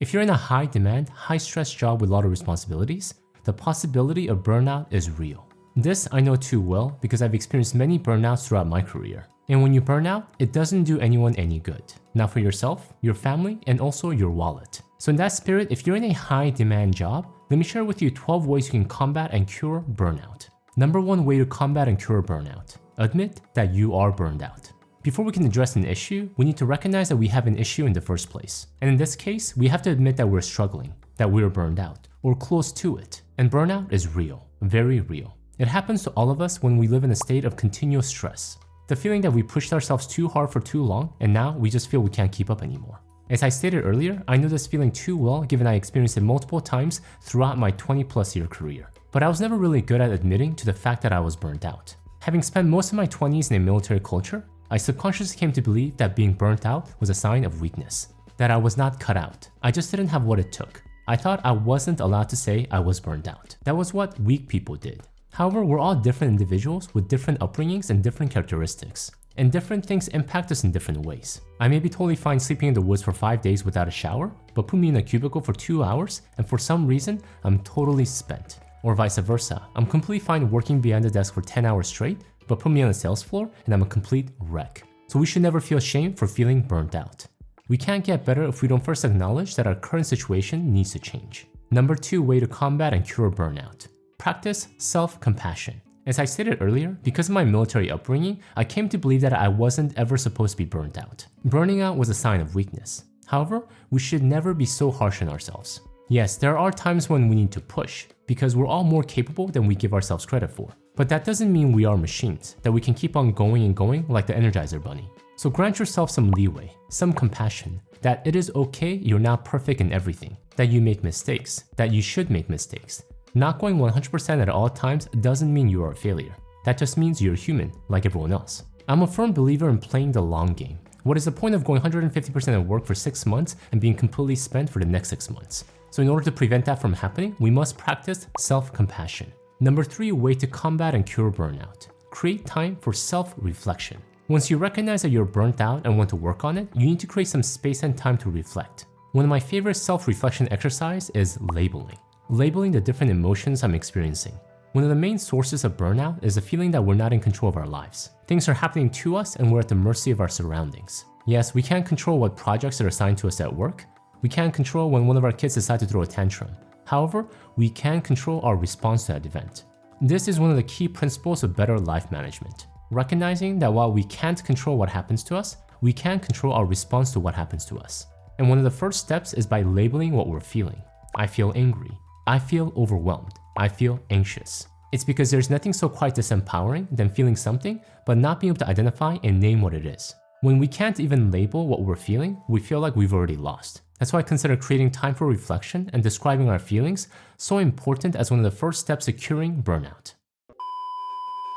If you're in a high demand, high stress job with a lot of responsibilities, the possibility of burnout is real. This I know too well because I've experienced many burnouts throughout my career. And when you burn out, it doesn't do anyone any good. Not for yourself, your family, and also your wallet. So in that spirit, if you're in a high demand job, let me share with you 12 ways you can combat and cure burnout. Number 1 way to combat and cure burnout: admit that you are burned out. Before we can address an issue, we need to recognize that we have an issue in the first place. And in this case, we have to admit that we're struggling, that we're burned out, or close to it. And burnout is real, very real. It happens to all of us when we live in a state of continuous stress. The feeling that we pushed ourselves too hard for too long, and now we just feel we can't keep up anymore. As I stated earlier, I know this feeling too well given I experienced it multiple times throughout my 20+ year career. But I was never really good at admitting to the fact that I was burnt out. Having spent most of my 20s in a military culture, I subconsciously came to believe that being burnt out was a sign of weakness, that I was not cut out. I just didn't have what it took. I thought I wasn't allowed to say I was burnt out. That was what weak people did. However, we're all different individuals with different upbringings and different characteristics. And different things impact us in different ways. I may be totally fine sleeping in the woods for 5 days without a shower, but put me in a cubicle for 2 hours, and for some reason, I'm totally spent. Or vice versa, I'm completely fine working behind the desk for 10 hours straight, but put me on the sales floor and I'm a complete wreck. So we should never feel shame for feeling burnt out. We can't get better if we don't first acknowledge that our current situation needs to change. Number 2 way to combat and cure burnout: practice self-compassion. As I stated earlier, because of my military upbringing, I came to believe that I wasn't ever supposed to be burnt out. Burning out was a sign of weakness. However, we should never be so harsh on ourselves. Yes, there are times when we need to push, because we're all more capable than we give ourselves credit for. But that doesn't mean we are machines, that we can keep on going and going like the Energizer Bunny. So grant yourself some leeway, some compassion, that it is okay you're not perfect in everything, that you make mistakes, that you should make mistakes. Not going 100% at all times doesn't mean you are a failure. That just means you're human, like everyone else. I'm a firm believer in playing the long game. What is the point of going 150% at work for 6 months and being completely spent for the next 6 months? So in order to prevent that from happening, we must practice self-compassion. Number 3 way to combat and cure burnout: create time for self-reflection. Once you recognize that you're burnt out and want to work on it, you need to create some space and time to reflect. One of my favorite self-reflection exercises is labeling. Labeling the different emotions I'm experiencing. One of the main sources of burnout is the feeling that we're not in control of our lives. Things are happening to us and we're at the mercy of our surroundings. Yes, we can't control what projects are assigned to us at work. We can't control when one of our kids decide to throw a tantrum. However, we can control our response to that event. This is one of the key principles of better life management. Recognizing that while we can't control what happens to us, we can control our response to what happens to us. And one of the first steps is by labeling what we're feeling. I feel angry. I feel overwhelmed. I feel anxious. It's because there's nothing so quite disempowering than feeling something, but not being able to identify and name what it is. When we can't even label what we're feeling, we feel like we've already lost. That's why I consider creating time for reflection and describing our feelings so important as one of the first steps to curing burnout.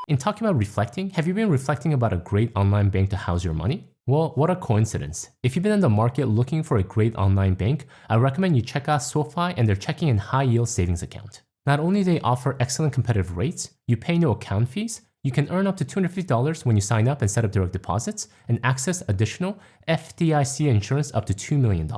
In talking about reflecting, have you been reflecting about a great online bank to house your money? Well, what a coincidence. If you've been in the market looking for a great online bank, I recommend you check out SoFi and their checking and high yield savings account. Not only do they offer excellent competitive rates, you pay no account fees, you can earn up to $250 when you sign up and set up direct deposits, and access additional FDIC insurance up to $2 million.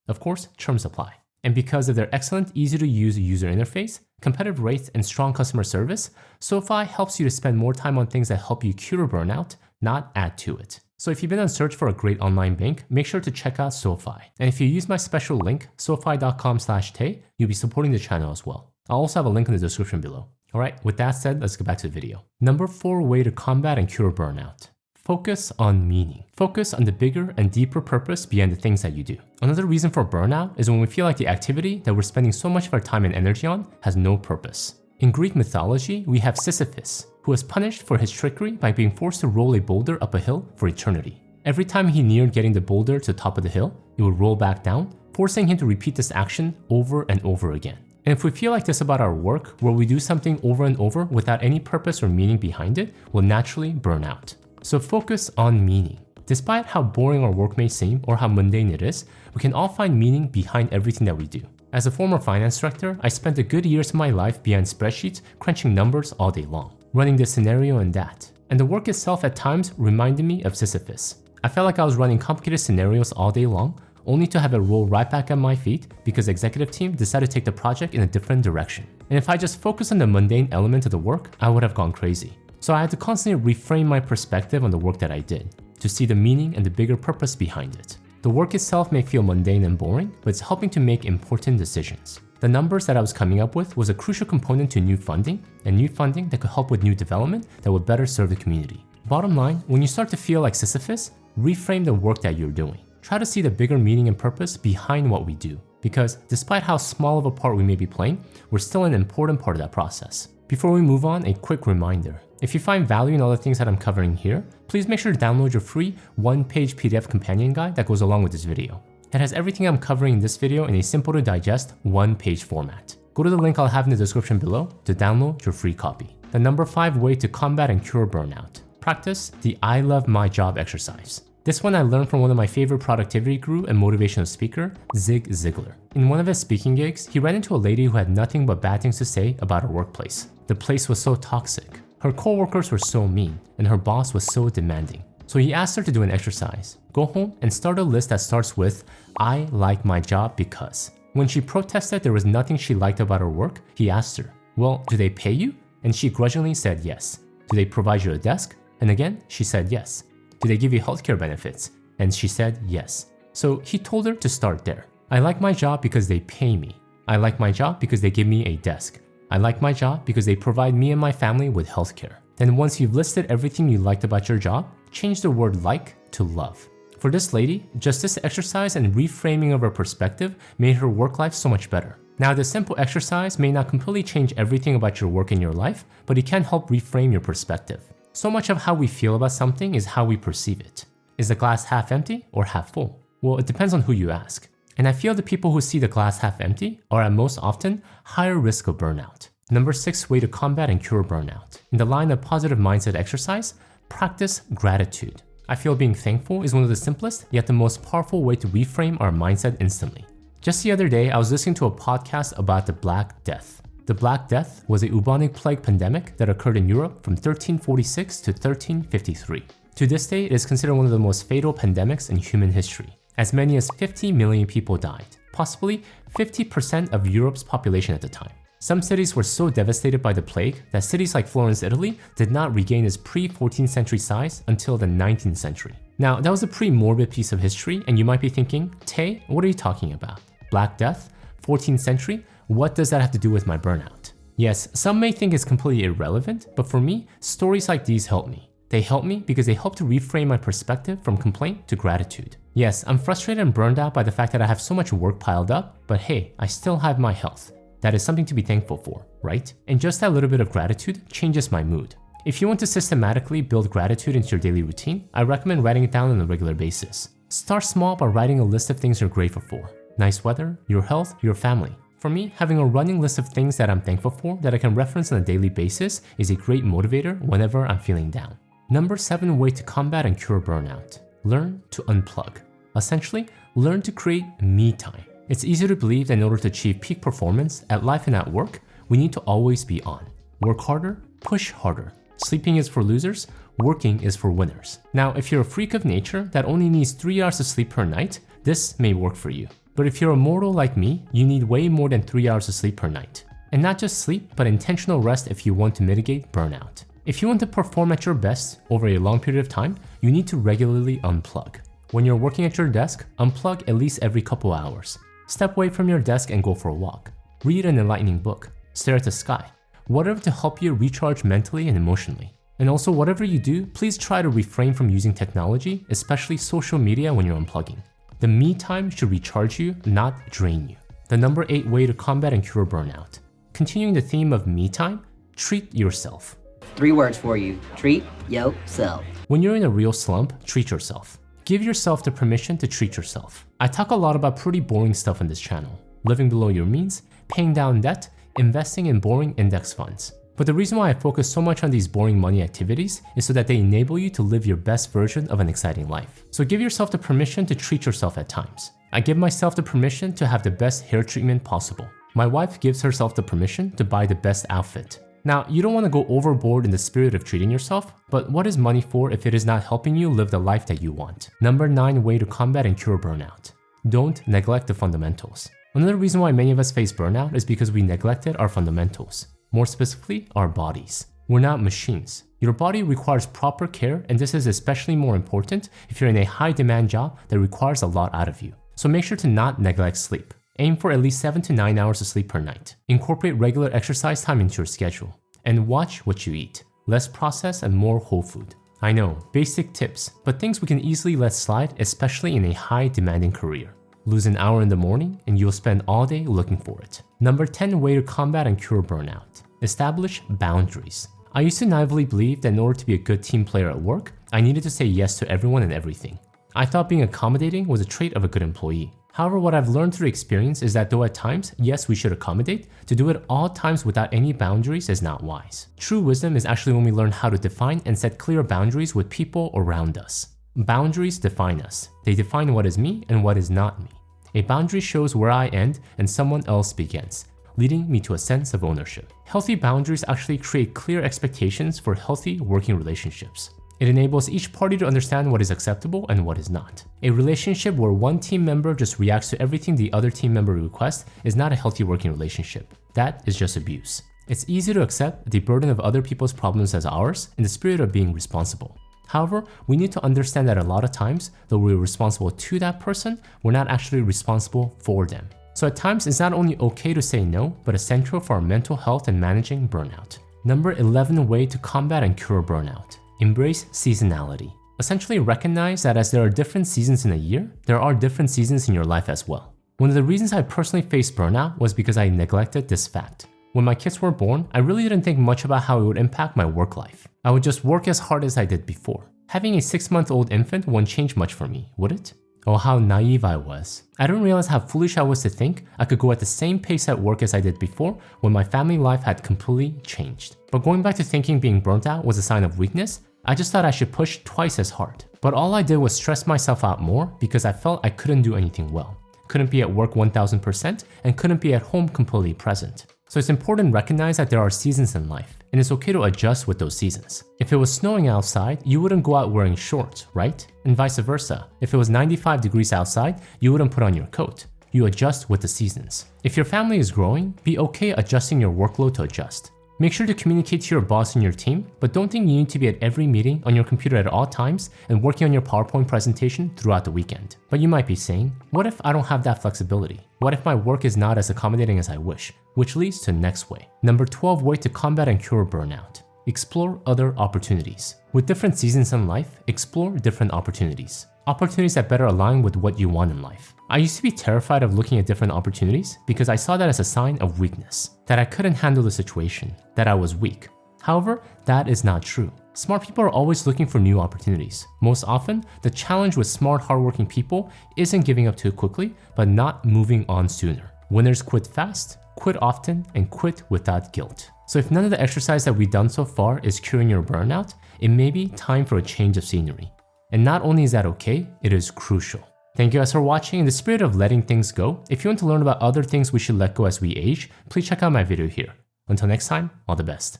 Of course, terms apply. And because of their excellent, easy-to-use user interface, competitive rates, and strong customer service, SoFi helps you to spend more time on things that help you cure burnout, not add to it. So if you've been on search for a great online bank, make sure to check out SoFi. And if you use my special link, sofi.com/tay, you'll be supporting the channel as well. I'll also have a link in the description below. Alright, with that said, let's get back to the video. Number 4 way to combat and cure burnout: focus on meaning. Focus on the bigger and deeper purpose behind the things that you do. Another reason for burnout is when we feel like the activity that we're spending so much of our time and energy on has no purpose. In Greek mythology, we have Sisyphus, who was punished for his trickery by being forced to roll a boulder up a hill for eternity. Every time he neared getting the boulder to the top of the hill, it would roll back down, forcing him to repeat this action over and over again. And if we feel like this about our work, where we do something over and over without any purpose or meaning behind it, we'll naturally burn out. So focus on meaning. Despite how boring our work may seem or how mundane it is, we can all find meaning behind everything that we do. As a former finance director, I spent a good years of my life behind spreadsheets crunching numbers all day long, running this scenario and that. And the work itself at times reminded me of Sisyphus. I felt like I was running complicated scenarios all day long, only to have it roll right back at my feet because the executive team decided to take the project in a different direction. And if I just focused on the mundane element of the work, I would have gone crazy. So I had to constantly reframe my perspective on the work that I did, to see the meaning and the bigger purpose behind it. The work itself may feel mundane and boring, but it's helping to make important decisions. The numbers that I was coming up with was a crucial component to new funding, and new funding that could help with new development that would better serve the community. Bottom line, when you start to feel like Sisyphus, reframe the work that you're doing. Try to see the bigger meaning and purpose behind what we do, because despite how small of a part we may be playing, we're still an important part of that process. Before we move on, a quick reminder. If you find value in all the things that I'm covering here, please make sure to download your free one-page PDF companion guide that goes along with this video. It has everything I'm covering in this video in a simple to digest one-page format. Go to the link I'll have in the description below to download your free copy. The number 5 way to combat and cure burnout. Practice the I love my job exercise. This one I learned from one of my favorite productivity guru and motivational speaker, Ziglar. In one of his speaking gigs, he ran into a lady who had nothing but bad things to say about her workplace. The place was so toxic. Her coworkers were so mean, and her boss was so demanding. So he asked her to do an exercise. Go home and start a list that starts with, I like my job because. When she protested there was nothing she liked about her work, he asked her, well, do they pay you? And she grudgingly said yes. Do they provide you a desk? And again, she said yes. Do they give you healthcare benefits? And she said yes. So he told her to start there. I like my job because they pay me. I like my job because they give me a desk. I like my job because they provide me and my family with healthcare. Then once you've listed everything you liked about your job, change the word like to love. For this lady, just this exercise and reframing of her perspective made her work life so much better. Now, this simple exercise may not completely change everything about your work in your life, but it can help reframe your perspective. So much of how we feel about something is how we perceive it. Is the glass half empty or half full? Well, it depends on who you ask. And I feel the people who see the glass half empty are at most often higher risk of burnout. Number 6 way to combat and cure burnout. In the line of positive mindset exercise, practice gratitude. I feel being thankful is one of the simplest yet the most powerful way to reframe our mindset instantly. Just the other day, I was listening to a podcast about the Black Death. The Black Death was a bubonic plague pandemic that occurred in Europe from 1346 to 1353. To this day, it is considered one of the most fatal pandemics in human history. As many as 50 million people died, possibly 50% of Europe's population at the time. Some cities were so devastated by the plague that cities like Florence, Italy did not regain its pre-14th century size until the 19th century. Now, that was a pretty morbid piece of history, and you might be thinking, Tay, what are you talking about? Black Death? 14th century? What does that have to do with my burnout? Yes, some may think it's completely irrelevant, but for me, stories like these help me. They help me because they help to reframe my perspective from complaint to gratitude. Yes, I'm frustrated and burned out by the fact that I have so much work piled up, but hey, I still have my health. That is something to be thankful for, right? And just that little bit of gratitude changes my mood. If you want to systematically build gratitude into your daily routine, I recommend writing it down on a regular basis. Start small by writing a list of things you're grateful for. Nice weather, your health, your family. For me, having a running list of things that I'm thankful for that I can reference on a daily basis is a great motivator whenever I'm feeling down. Number 7 way to combat and cure burnout. Learn to unplug. Essentially, learn to create me time. It's easy to believe that in order to achieve peak performance at life and at work, we need to always be on. Work harder, push harder. Sleeping is for losers, working is for winners. Now, if you're a freak of nature that only needs 3 hours of sleep per night, this may work for you. But if you're a mortal like me, you need way more than 3 hours of sleep per night. And not just sleep, but intentional rest if you want to mitigate burnout. If you want to perform at your best over a long period of time, you need to regularly unplug. When you're working at your desk, unplug at least every couple hours. Step away from your desk and go for a walk. Read an enlightening book. Stare at the sky. Whatever to help you recharge mentally and emotionally. And also, whatever you do, please try to refrain from using technology, especially social media when you're unplugging. The me time should recharge you, not drain you. The number 8 way to combat and cure burnout. Continuing the theme of me time, treat yourself. 3 words for you. Treat yourself. When you're in a real slump, treat yourself. Give yourself the permission to treat yourself. I talk a lot about pretty boring stuff on this channel. Living below your means, paying down debt, investing in boring index funds. But the reason why I focus so much on these boring money activities is so that they enable you to live your best version of an exciting life. So give yourself the permission to treat yourself at times. I give myself the permission to have the best hair treatment possible. My wife gives herself the permission to buy the best outfit. Now, you don't want to go overboard in the spirit of treating yourself, but what is money for if it is not helping you live the life that you want? Number 9 way to combat and cure burnout. Don't neglect the fundamentals. Another reason why many of us face burnout is because we neglected our fundamentals, more specifically, our bodies. We're not machines. Your body requires proper care, and this is especially more important if you're in a high-demand job that requires a lot out of you. So make sure to not neglect sleep. Aim for at least 7 to 9 hours of sleep per night. Incorporate regular exercise time into your schedule. And watch what you eat. Less processed and more whole food. I know, basic tips, but things we can easily let slide, especially in a high-demanding career. Lose an hour in the morning, and you'll spend all day looking for it. Number 10 way to combat and cure burnout. Establish boundaries. I used to naively believe that in order to be a good team player at work, I needed to say yes to everyone and everything. I thought being accommodating was a trait of a good employee. However, what I've learned through experience is that though at times, yes, we should accommodate, to do it all times without any boundaries is not wise. True wisdom is actually when we learn how to define and set clear boundaries with people around us. Boundaries define us. They define what is me and what is not me. A boundary shows where I end and someone else begins, leading me to a sense of ownership. Healthy boundaries actually create clear expectations for healthy working relationships. It enables each party to understand what is acceptable and what is not. A relationship where one team member just reacts to everything the other team member requests is not a healthy working relationship. That is just abuse. It's easy to accept the burden of other people's problems as ours in the spirit of being responsible. However, we need to understand that a lot of times, though we're responsible to that person, we're not actually responsible for them. So at times, it's not only okay to say no, but essential for our mental health and managing burnout. Number 11 way to combat and cure burnout. Embrace seasonality. Essentially recognize that as there are different seasons in a year, there are different seasons in your life as well. One of the reasons I personally faced burnout was because I neglected this fact. When my kids were born, I really didn't think much about how it would impact my work life. I would just work as hard as I did before. Having a 6-month-old infant wouldn't change much for me, would it? Oh, how naive I was. I didn't realize how foolish I was to think I could go at the same pace at work as I did before when my family life had completely changed. But going back to thinking being burnt out was a sign of weakness, I just thought I should push twice as hard. But all I did was stress myself out more because I felt I couldn't do anything well. Couldn't be at work 1000% and couldn't be at home completely present. So it's important to recognize that there are seasons in life, and it's okay to adjust with those seasons. If it was snowing outside, you wouldn't go out wearing shorts, right? And vice versa. If it was 95 degrees outside, you wouldn't put on your coat. You adjust with the seasons. If your family is growing, be okay adjusting your workload to adjust. Make sure to communicate to your boss and your team, but don't think you need to be at every meeting on your computer at all times and working on your PowerPoint presentation throughout the weekend. But you might be saying, what if I don't have that flexibility? What if my work is not as accommodating as I wish? Which leads to next way. Number 12 way to combat and cure burnout. Explore other opportunities. With different seasons in life, explore different opportunities. Opportunities that better align with what you want in life. I used to be terrified of looking at different opportunities because I saw that as a sign of weakness, that I couldn't handle the situation, that I was weak. However, that is not true. Smart people are always looking for new opportunities. Most often, the challenge with smart, hardworking people isn't giving up too quickly, but not moving on sooner. Winners quit fast, quit often, and quit without guilt. So if none of the exercise that we've done so far is curing your burnout, it may be time for a change of scenery. And not only is that okay, it is crucial. Thank you guys for watching. In the spirit of letting things go, if you want to learn about other things we should let go as we age, please check out my video here. Until next time, all the best.